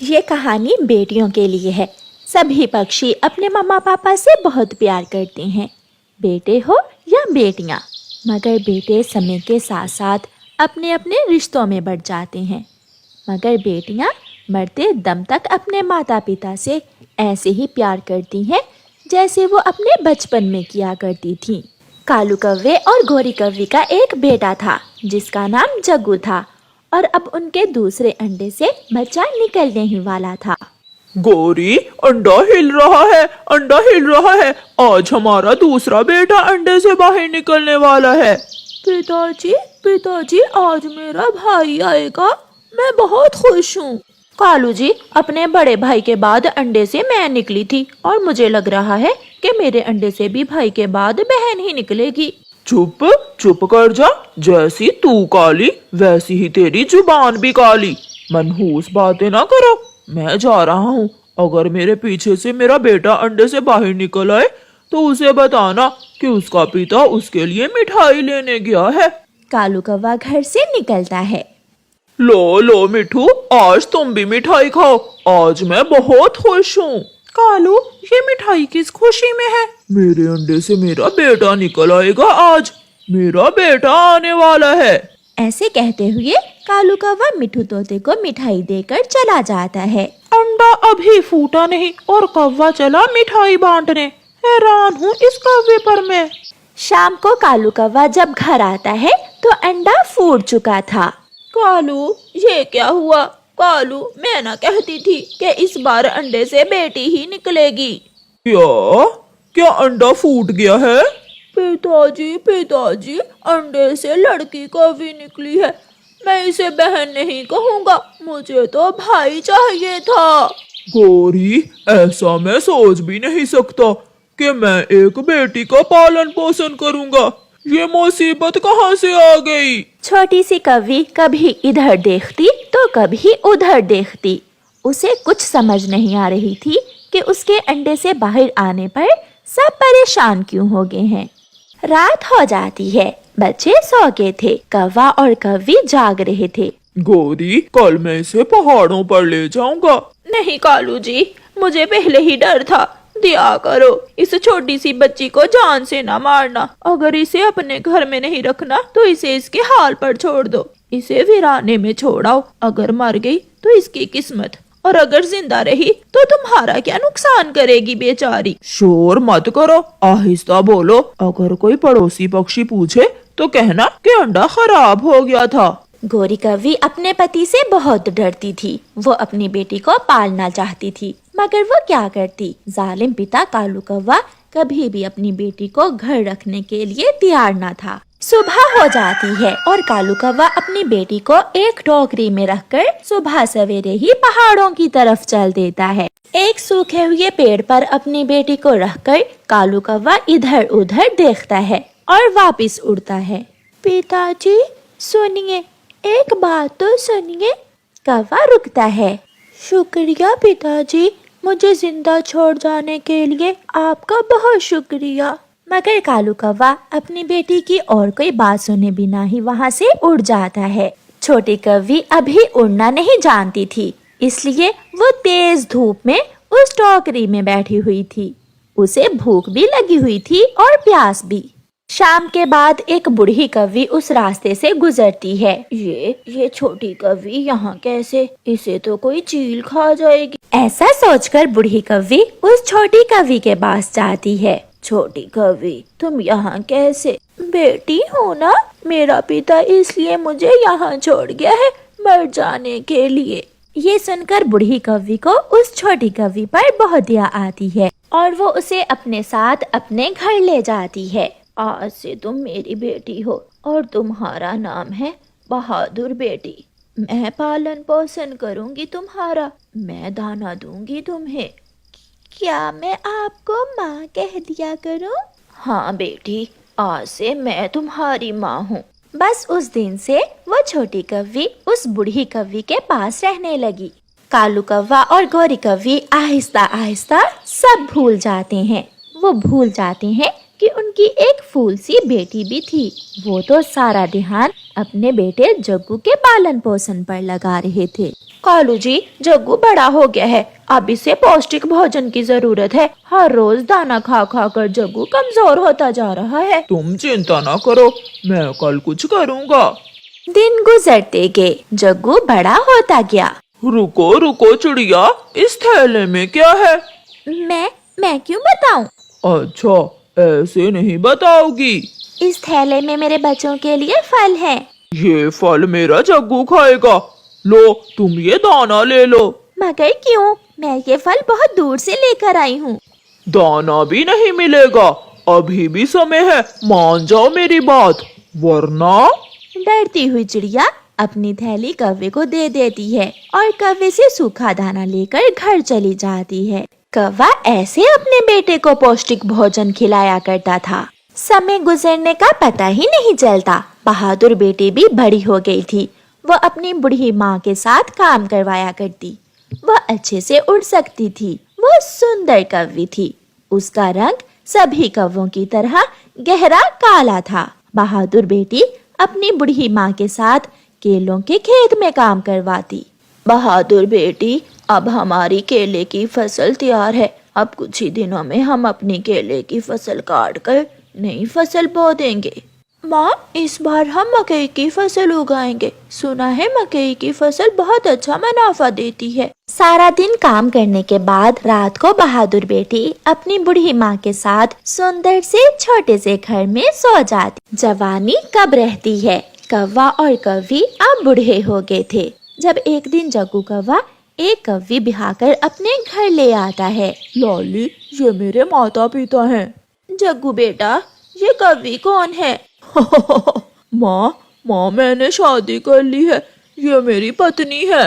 ये कहानी बेटियों के लिए है। सभी पक्षी अपने मम्मा पापा से बहुत प्यार करते हैं, बेटे हो या बेटियां। मगर बेटे समय के साथ साथ अपने अपने रिश्तों में बढ़ जाते हैं, मगर बेटियां मरते दम तक अपने माता पिता से ऐसे ही प्यार करती हैं जैसे वो अपने बचपन में किया करती थीं। कालू कव्वे और गोरी कव्वी का एक बेटा था जिसका नाम जग्गू था, और अब उनके दूसरे अंडे से बच्चा निकलने ही वाला था। गोरी, अंडा हिल रहा है, अंडा हिल रहा है। आज हमारा दूसरा बेटा अंडे से बाहर निकलने वाला है। पिताजी, पिताजी, आज मेरा भाई आएगा, मैं बहुत खुश हूँ। कालू जी, अपने बड़े भाई के बाद अंडे से मैं निकली थी और मुझे लग रहा है कि मेरे अंडे से भी भाई के बाद बहन ही निकलेगी। चुप चुप कर जा। जैसी तू काली वैसी ही तेरी जुबान भी काली। मनहूस बातें ना करो। मैं जा रहा हूँ। अगर मेरे पीछे से मेरा बेटा अंडे से बाहर निकल आए तो उसे बताना कि उसका पिता उसके लिए मिठाई लेने गया है। कालू कौवा घर से निकलता है। लो लो मिठू, आज तुम भी मिठाई खाओ। आज मैं बहुत खुश हूँ। कालू, ये मिठाई किस खुशी में है? मेरे अंडे से मेरा बेटा निकल आएगा आज। मेरा बेटा आने वाला है। ऐसे कहते हुए कालू कौवा मिठू तोते को मिठाई देकर चला जाता है। अंडा अभी फूटा नहीं और कौवा चला मिठाई बांटने। हैरान हूँ इस कौवे पर मैं। शाम को कालू कौवा जब घर आता है तो अंडा फूट चुका था। कालू, ये क्या हुआ? कालू, मैं ना कहती थी कि इस बार अंडे से बेटी ही निकलेगी। क्या अंडा फूट गया है? पिताजी, पिताजी, अंडे से लड़की कौवी निकली है। मैं इसे बहन नहीं कहूँगा, मुझे तो भाई चाहिए था। गोरी, ऐसा मैं सोच भी नहीं सकता कि मैं एक बेटी का पालन पोषण करूँगा। ये मुसीबत कहाँ से आ गई? छोटी सी कौवी कभी इधर देखती तो कभी उधर देखती। उसे कुछ समझ नहीं आ रही थी कि उसके अंडे से बाहर आने पर सब परेशान क्यों हो गए हैं। रात हो जाती है, बच्चे सो गए थे, कौवा और कौवी जाग रहे थे। गोरी, कल मैं इसे पहाड़ों पर ले जाऊंगा। नहीं कालू जी, मुझे पहले ही डर था। दिया करो, इस छोटी सी बच्ची को जान से ना मारना। अगर इसे अपने घर में नहीं रखना तो इसे इसके हाल पर छोड़ दो। इसे वीराने में छोड़ाओ। अगर मर गई तो इसकी किस्मत, और अगर जिंदा रही तो तुम्हारा क्या नुकसान करेगी बेचारी। शोर मत करो, आहिस्ता बोलो। अगर कोई पड़ोसी पक्षी पूछे तो कहना कि अंडा खराब हो गया था। गोरी कौवी अपने पति से बहुत डरती थी। वो अपनी बेटी को पालना चाहती थी, मगर वो क्या करती। जालिम पिता कालू कौवा कभी भी अपनी बेटी को घर रखने के लिए तैयार न था। सुबह हो जाती है और कालू कौवा अपनी बेटी को एक टोकरी में रखकर सुबह सवेरे ही पहाड़ों की तरफ चल देता है। एक सूखे हुए पेड़ पर अपनी बेटी को रखकर कालू कौवा इधर उधर देखता है और वापस उड़ता है। पिताजी सुनिए, एक बात तो सुनिए। कौवा रुकता है। शुक्रिया पिताजी, मुझे जिंदा छोड़ जाने के लिए आपका बहुत शुक्रिया। मगर कालू कौवा अपनी बेटी की और कोई बात सुने बिना ही वहाँ से उड़ जाता है। छोटी कौवी अभी उड़ना नहीं जानती थी, इसलिए वो तेज धूप में उस टोकरी में बैठी हुई थी। उसे भूख भी लगी हुई थी और प्यास भी। शाम के बाद एक बूढ़ी कौवी उस रास्ते से गुजरती है। ये छोटी कौवी यहाँ कैसे? इसे तो कोई चील खा जाएगी। ऐसा सोचकर बूढ़ी कौवी उस छोटी कौवी के पास जाती है। छोटी कौवी, तुम यहाँ कैसे? बेटी हो ना, मेरा पिता इसलिए मुझे यहाँ छोड़ गया है मर जाने के लिए। ये सुनकर बूढ़ी कौवी को उस छोटी कौवी पर बहुत दया आती है और वो उसे अपने साथ अपने घर ले जाती है। आज से तुम मेरी बेटी हो और तुम्हारा नाम है बहादुर बेटी। मैं पालन पोषण करूंगी तुम्हारा, मैं दाना दूंगी तुम्हें। क्या मैं आपको माँ कह दिया करूं? हाँ बेटी, आज से मैं तुम्हारी माँ हूँ। बस उस दिन से वो छोटी कौवी उस बूढ़ी कौवी के पास रहने लगी। कालू कौवा और गोरी कौवी आहिस्ता आहिस्ता सब भूल जाते हैं। वो भूल जाते हैं कि उनकी एक फूल सी बेटी भी थी। वो तो सारा ध्यान अपने बेटे जग्गू के पालन पोषण पर लगा रहे थे। कालू जी, जग्गू बड़ा हो गया है, अब इसे पौष्टिक भोजन की जरूरत है। हर रोज दाना खा खा कर जग्गू कमजोर होता जा रहा है। तुम चिंता ना करो, मैं कल कुछ करूँगा। दिन गुजरते गए, जग्गू बड़ा होता गया। रुको रुको चिड़िया, इस थैले में क्या है? मैं क्यों बताऊं? अच्छा, ऐसे नहीं बताओगी। इस थैले में मेरे बच्चों के लिए फल है। ये फल मेरा जग्गू खाएगा। लो, तुम ये दाना ले लो। मगर क्यों? मैं ये फल बहुत दूर से लेकर आई हूँ। दाना भी नहीं मिलेगा, अभी भी समय है, मान जाओ मेरी बात, वरना। डरती हुई चिड़िया अपनी थैली कौवे को दे देती है और कौवे से सूखा दाना लेकर घर चली जाती है। कौवा ऐसे अपने बेटे को पौष्टिक भोजन खिलाया करता था। समय गुजरने का पता ही नहीं चलता। बहादुर बेटी भी बड़ी हो गई थी। वह अपनी बूढ़ी माँ के साथ काम करवाया करती। वह अच्छे से उड़ सकती थी। वह सुंदर कौवी थी। उसका रंग सभी कौवों की तरह गहरा काला था। बहादुर बेटी अपनी बूढ़ी माँ के साथ केलों के खेत में काम करवाती। बहादुर बेटी, अब हमारी केले की फसल तैयार है। अब कुछ ही दिनों में हम अपनी केले की फसल काट कर नई फसल बो देंगे। माँ, इस बार हम मकई की फसल उगाएंगे। सुना है मकई की फसल बहुत अच्छा मुनाफा देती है। सारा दिन काम करने के बाद रात को बहादुर बेटी अपनी बूढ़ी माँ के साथ सुंदर से छोटे से घर में सो जाती। जवानी कब रहती है। कौवा और कौवी अब बूढ़े हो गए थे। जब एक दिन जग्गू कौवा एक कौवी बिहाकर अपने घर ले आता है। लाली, ये मेरे माता पिता हैं। जग्गू बेटा, ये कौवी कौन है? माँ, मैंने शादी कर ली है, ये मेरी पत्नी है।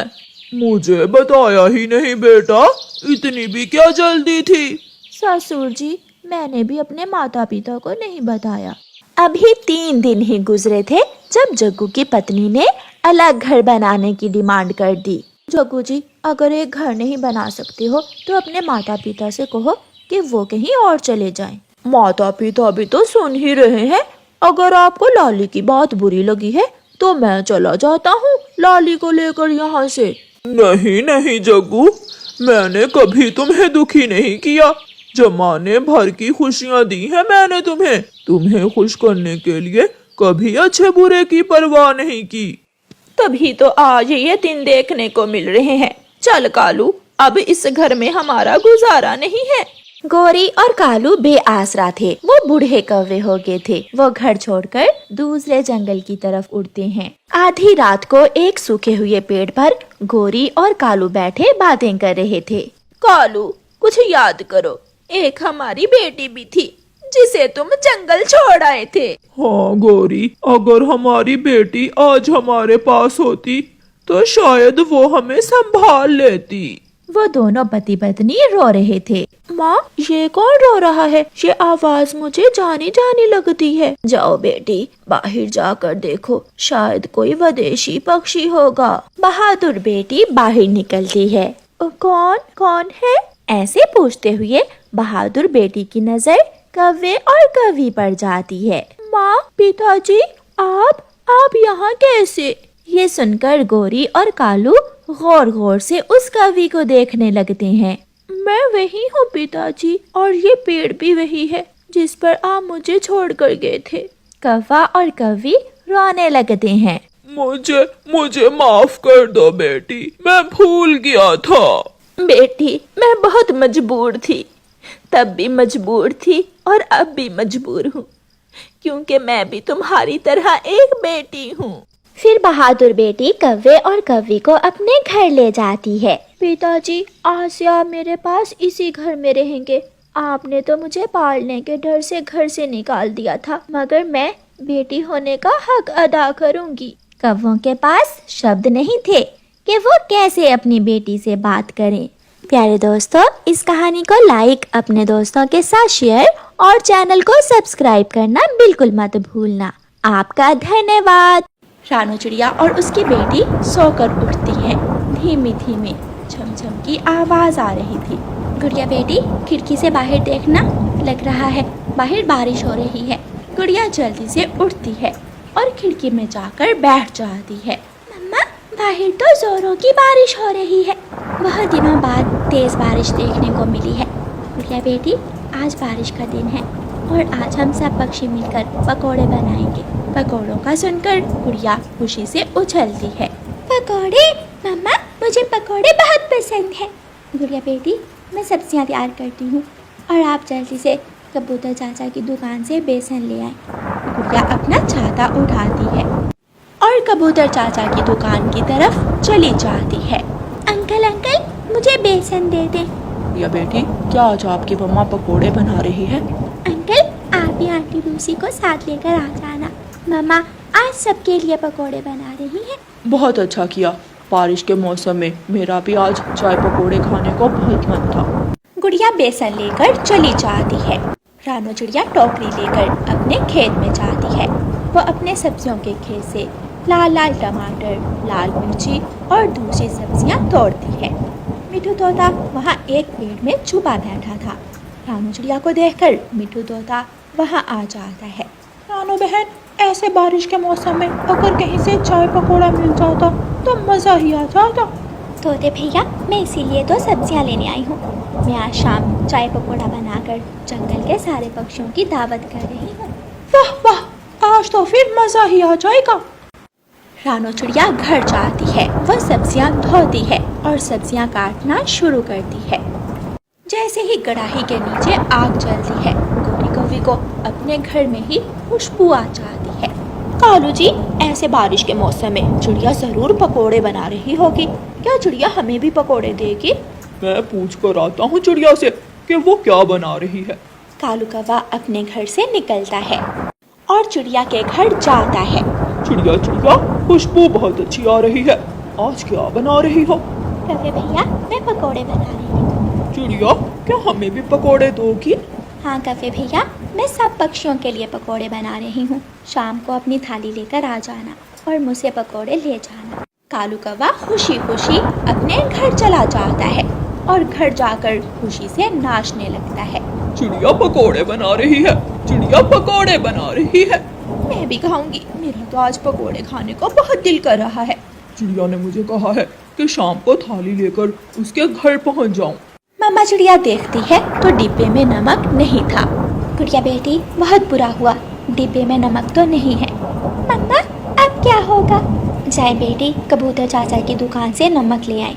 मुझे बताया ही नहीं बेटा, इतनी भी क्या जल्दी थी? ससुर जी, मैंने भी अपने माता पिता को नहीं बताया। अभी 3 दिन ही गुजरे थे जब जग्गू की पत्नी ने अलग घर बनाने की डिमांड कर दी। जग्गू जी, अगर एक घर नहीं बना सकते हो तो अपने माता पिता से कहो कि वो कहीं और चले जाएं। माता पिता भी तो सुन ही रहे हैं। अगर आपको लाली की बात बुरी लगी है तो मैं चला जाता हूँ लाली को लेकर यहाँ से। नहीं नहीं जग्गू, मैंने कभी तुम्हें दुखी नहीं किया। जमाने भर की खुशियाँ दी हैं मैंने तुम्हें खुश करने के लिए कभी अच्छे बुरे की परवाह नहीं की। तभी तो आज ये दिन देखने को मिल रहे हैं। चल कालू, अब इस घर में हमारा गुजारा नहीं है। गोरी और कालू बेआसरा थे। वो बूढ़े कौवे हो गए थे। वो घर छोड़कर दूसरे जंगल की तरफ उड़ते हैं। आधी रात को एक सूखे हुए पेड़ पर गोरी और कालू बैठे बातें कर रहे थे। कालू, कुछ याद करो, एक हमारी बेटी भी थी जिसे तुम जंगल छोड़ आए थे। हाँ गोरी, अगर हमारी बेटी आज हमारे पास होती तो शायद वो हमें संभाल लेती। वो दोनों पति पत्नी रो रहे थे। माँ, ये कौन रो रहा है? ये आवाज मुझे जानी जानी लगती है। जाओ बेटी, बाहर जाकर देखो, शायद कोई विदेशी पक्षी होगा। बहादुर बेटी बाहर निकलती है। कौन है? ऐसे पूछते हुए बहादुर बेटी की नजर कौवे और कौवी पर जाती है। माँ, पिताजी, आप यहाँ कैसे? ये सुनकर गोरी और कालू गौर गौर से उस कौवी को देखने लगते हैं। मैं वही हूँ पिताजी, और ये पेड़ भी वही है जिस पर आप मुझे छोड़कर गए थे। कौवा और कौवी रोने लगते हैं। मुझे माफ कर दो बेटी, मैं भूल गया था। बेटी, मैं बहुत मजबूर थी, तब भी मजबूर थी और अब भी मजबूर हूँ, क्योंकि मैं भी तुम्हारी तरह एक बेटी हूँ। फिर बहादुर बेटी कौवे और कौवी को अपने घर ले जाती है। पिताजी, आज से आप मेरे पास इसी घर में रहेंगे। आपने तो मुझे पालने के डर से घर से निकाल दिया था, मगर मैं बेटी होने का हक अदा करूंगी। कौवों के पास शब्द नहीं थे कि वो कैसे अपनी बेटी से बात करें। प्यारे दोस्तों, इस कहानी को लाइक, अपने दोस्तों के साथ शेयर और चैनल को सब्सक्राइब करना बिल्कुल मत भूलना। आपका धन्यवाद। रानू चिड़िया और उसकी बेटी सोकर उठती है। धीमी धीमी झमझम की आवाज आ रही थी। गुड़िया बेटी, खिड़की से बाहर देखना, लग रहा है बाहर बारिश हो रही है। गुड़िया जल्दी से उठती है और खिड़की में जाकर बैठ जाती है। मम्मा, बाहर तो जोरों की बारिश हो रही है। बहुत दिनों बाद तेज बारिश देखने को मिली है। गुड़िया बेटी, आज बारिश का दिन है और आज हम सब पक्षी मिलकर पकोड़े बनाएंगे। पकोड़ों का सुनकर गुड़िया खुशी से उछलती है। पकोड़े? मम्मा, मुझे पकोड़े बहुत पसंद है। गुड़िया बेटी, मैं सब्जियां तैयार करती हूँ और आप जल्दी से कबूतर चाचा की दुकान से बेसन ले आए। गुड़िया अपना छाता उठाती है और कबूतर चाचा की दुकान की तरफ चली जाती है। अंकल अंकल, मुझे बेसन दे दें। या बेटी, क्या आज आपकी मम्मा पकोड़े बना रही है? अंकल, आप भी आंटी लूसी को साथ लेकर आ जाना। मम्मा आज सबके लिए पकोड़े बना रही हैं। बहुत अच्छा किया। बारिश के मौसम में मेरा भी आज चाय पकोड़े खाने को बहुत मन था। गुड़िया बेसन लेकर चली जाती है। रानो चिड़िया टोकरी लेकर अपने खेत में जाती है। वो अपने सब्जियों के खेत से लाल लाल टमाटर, लाल मिर्ची और दूसरी सब्जियां तोड़ती है। मिठू तोता वहाँ एक पेड़ में छुपा बैठा था। रानो चिड़िया को देखकर मिठू तोता वहाँ आ जाता है। रानो बहन, ऐसे बारिश के मौसम में अगर कहीं से चाय पकोड़ा मिल जाता तो मज़ा ही आ जाता। तोते भैया, मैं इसीलिए तो सब्जियां लेने आई हूँ। मैं आज शाम चाय पकोड़ा बनाकर जंगल के सारे पक्षियों की दावत कर रही हूँ। वाह वाह, आज तो फिर मज़ा ही आ जाएगा। रानो चिड़िया घर जाती है। वह सब्जियां धोती है और सब्जियां काटना शुरू करती है। जैसे ही कढ़ाई के नीचे आग जलती है, गोरी कौवी को अपने घर में ही खुशबू आ जाती है। कालू जी, ऐसे बारिश के मौसम में चिड़िया जरूर पकोड़े बना रही होगी। क्या चिड़िया हमें भी पकोड़े देगी? मैं पूछ कर आता हूँ चिड़िया से कि वो क्या बना रही है। कालू कौवा अपने घर से निकलता है और चिड़िया के घर जाता है। चिड़िया चिड़िया, खुशबू बहुत अच्छी आ रही है। आज क्या बना रही हो? कौवे भैया, मैं पकोड़े बना रही हूँ। चिड़िया, क्या हमें भी पकोड़े दोगी? हाँ कौवे भैया, मैं सब पक्षियों के लिए पकोड़े बना रही हूँ। शाम को अपनी थाली लेकर आ जाना और मुझसे पकोड़े ले जाना। कालू कौवा खुशी खुशी अपने घर चला जाता है और घर जाकर खुशी से नाचने लगता है। चिड़िया पकोड़े बना रही है, चिड़िया पकोड़े बना रही है। मैं भी खाऊंगी, मेरा तो आज पकोड़े खाने को बहुत दिल कर रहा है। चिड़िया ने मुझे कहा है कि शाम को थाली लेकर उसके घर पहुंच जाऊं। मम्मा चिड़िया देखती है तो डिब्बे में नमक नहीं था। गुड़िया बेटी, बहुत बुरा हुआ, डिब्बे में नमक तो नहीं है। मम्मा, अब क्या होगा? जाए बेटी, कबूतर चाचा की दुकान से नमक ले आए।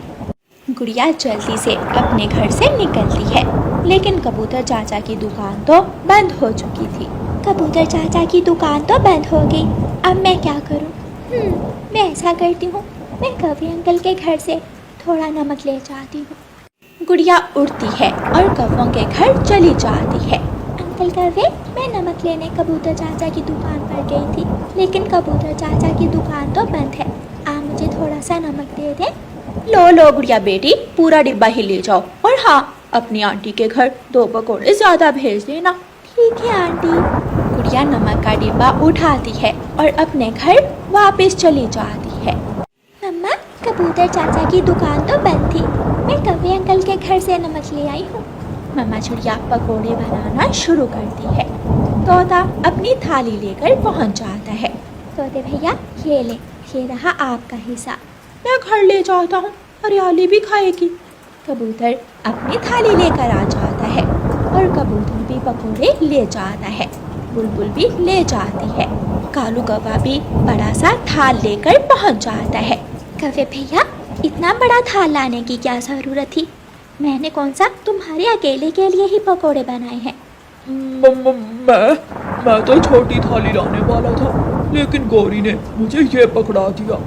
गुड़िया जल्दी से अपने घर से निकलती है, लेकिन कबूतर चाचा की दुकान तो बंद हो चुकी थी। कबूतर चाचा की दुकान तो बंद हो गई, अब मैं क्या करूं? मैं ऐसा करती हूँ, मैं कौवे अंकल के घर से थोड़ा नमक ले जाती हूँ। गुड़िया उड़ती है और कौवों के घर चली जाती है। अंकल कौवे, मैं नमक लेने कबूतर चाचा की दुकान पर गई थी, लेकिन कबूतर चाचा की दुकान तो बंद है। आप मुझे थोड़ा सा नमक दे दें। लो लो गुड़िया बेटी, पूरा डिब्बा ही ले जाओ और हाँ, अपनी आंटी के घर 2 पकोड़े ज़्यादा भेज देना। ठीक है आंटी। गुड़िया नमक का डिब्बा उठाती है और अपने घर वापस चली जाती है। मम्मा, कबूतर चाचा की दुकान तो बंद थी, मैं कौवे अंकल के घर से नमक ले आई हूँ। मम्मा चिड़िया पकोड़े बनाना शुरू करती है। तोता अपनी थाली लेकर पहुँच जाता है। तोते भैया, ये ले, ये रहा आपका हिस्सा। मैं घर ले जाता हूँ, हरियाली भी खाएगी। कबूतर अपनी थाली लेकर आ जाता है और कबूतर भी पकोड़े ले जाता है। बुलबुल भी ले जाती है। कालू कौवा भी बड़ा सा थाल लेकर पहुंच जाता है। कौवे भैया, इतना बड़ा थाल लाने की क्या ज़रूरत थी? मैंने कौन सा तुम्हारे अकेले के लिए ही पकोड़े बनाए हैं। मैं तो छोटी थाली लाने वाला था, लेकिन गौरी ने मुझे ये पकड़ा दिया।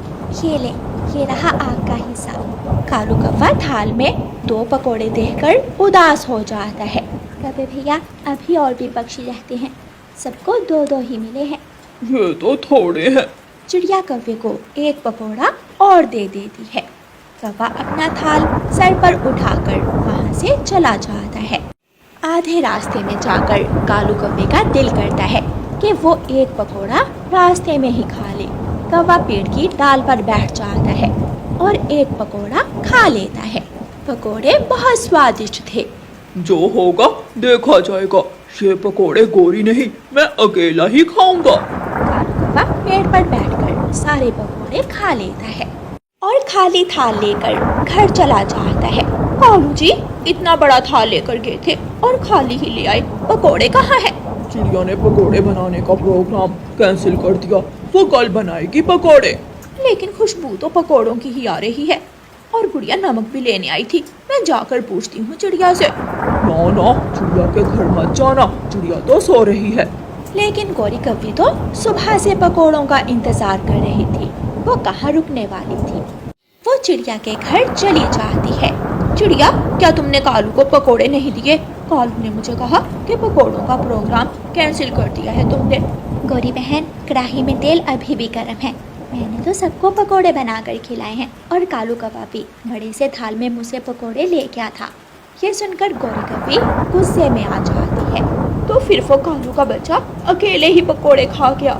ये ले, ये रहा आपका हिस्सा। कालू कौवा थाल में 2 पकोड़े देखकर उदास हो जाता है। कौवे भैया, अभी और भी पक्षी रहते हैं, सबको 2-2 ही मिले हैं। ये तो थोड़े हैं। चिड़िया कौवे को 1 पकोड़ा और दे देती है। कौवा अपना थाल सर पर उठाकर वहाँ से चला जाता है। आधे रास्ते में जाकर कालू कौवे का दिल करता है कि वो 1 पकोड़ा रास्ते में ही खा ले। कौवा पेड़ की डाल पर बैठ जाता है और 1 पकोड़ा खा लेता है। पकोड़े बहुत स्वादिष्ट थे। जो होगा देखा जाएगा, ये पकोड़े गौरी नहीं, मैं अकेला ही खाऊंगा। कालू कौवा पेड़ पर बैठकर सारे पकोड़े खा लेता है और खाली थाल लेकर घर चला जाता है। कालू जी इतना बड़ा थाल लेकर गए थे और खाली ही ले आए, पकोड़े कहाँ हैं? चिड़िया ने पकोड़े बनाने का प्रोग्राम कैंसिल कर दिया, वो कल बनाएगी पकोड़े। लेकिन खुशबू तो पकोड़ों की ही आ रही है और गुड़िया नमक भी लेने आई थी, मैं जाकर पूछती हूँ चिड़िया से। ना ना, चिड़िया के घर मत जाना, चिड़िया तो सो रही है। लेकिन गौरी कव्वी तो सुबह से पकोड़ों का इंतजार कर रही थी, वो कहाँ रुकने वाली थी। वो चिड़िया के घर चली जाती है। चिड़िया, क्या तुमने कालू को पकोड़े नहीं दिए? कालू ने मुझे कहा कि पकोड़ों का प्रोग्राम कैंसिल कर दिया है तुमने। गौरी बहन, कढ़ाई में तेल अभी भी गर्म है, मैंने तो सबको पकोड़े बनाकर खिलाए हैं और कालू कव्वा भी बड़े से थाल में मुझसे पकोड़े ले गया था। ये सुनकर गौरी कव्वी गुस्से में आ जाती है। तो फिर वो कालू का बच्चा अकेले ही पकोड़े खा गया।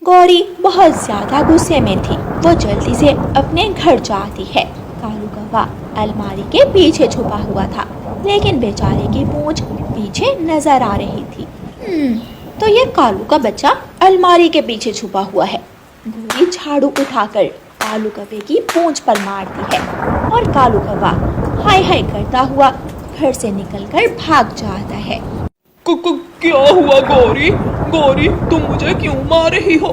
गौरी बहुत ज्यादा गुस्से में थी, वो जल्दी से अपने घर जाती है। कालू कव्वा अलमारी के पीछे छुपा हुआ था, लेकिन बेचारे की पूंछ पीछे नजर आ रही थी। तो ये कालू का बच्चा अलमारी के पीछे छुपा हुआ है। गौरी झाड़ू उठाकर कालू कव्वे की पूंछ पर मारती है और कालू कव्वा हाय हाय करता हुआ घर से निकलकर भाग जाता है। क्या हुआ गौरी? गौरी, तुम मुझे क्यों मार रही हो?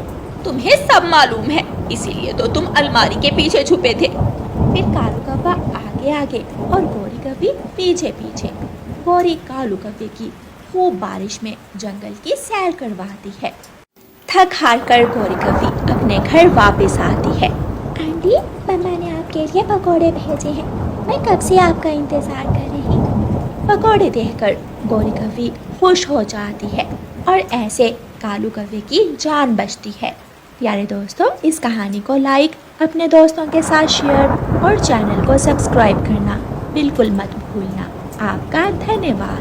तुम्हें सब मालूम है, इसीलिए तो तुम अलमारी के पीछे छुपे थे। फिर कालू कव्वा आगे आगे और गौरी कव्वी पीछे पीछे। गौरी कालू कव्वे की खूब बारिश में जंगल की सैर करवाती है। थक हार कर गौरी कव्वी अपने घर वापस आती है। आंटी, मम्मा ने आपके लिए पकोड़े भेजे हैं, मैं कब से आपका इंतजार कर रही हूँ। पकोड़े देखकर गौरी कव्वी खुश हो जाती है और ऐसे कालू कव्वे की जान बचती है। प्यारे दोस्तों, इस कहानी को लाइक, अपने दोस्तों के साथ शेयर और चैनल को सब्सक्राइब करना बिल्कुल मत भूलना। आपका धन्यवाद।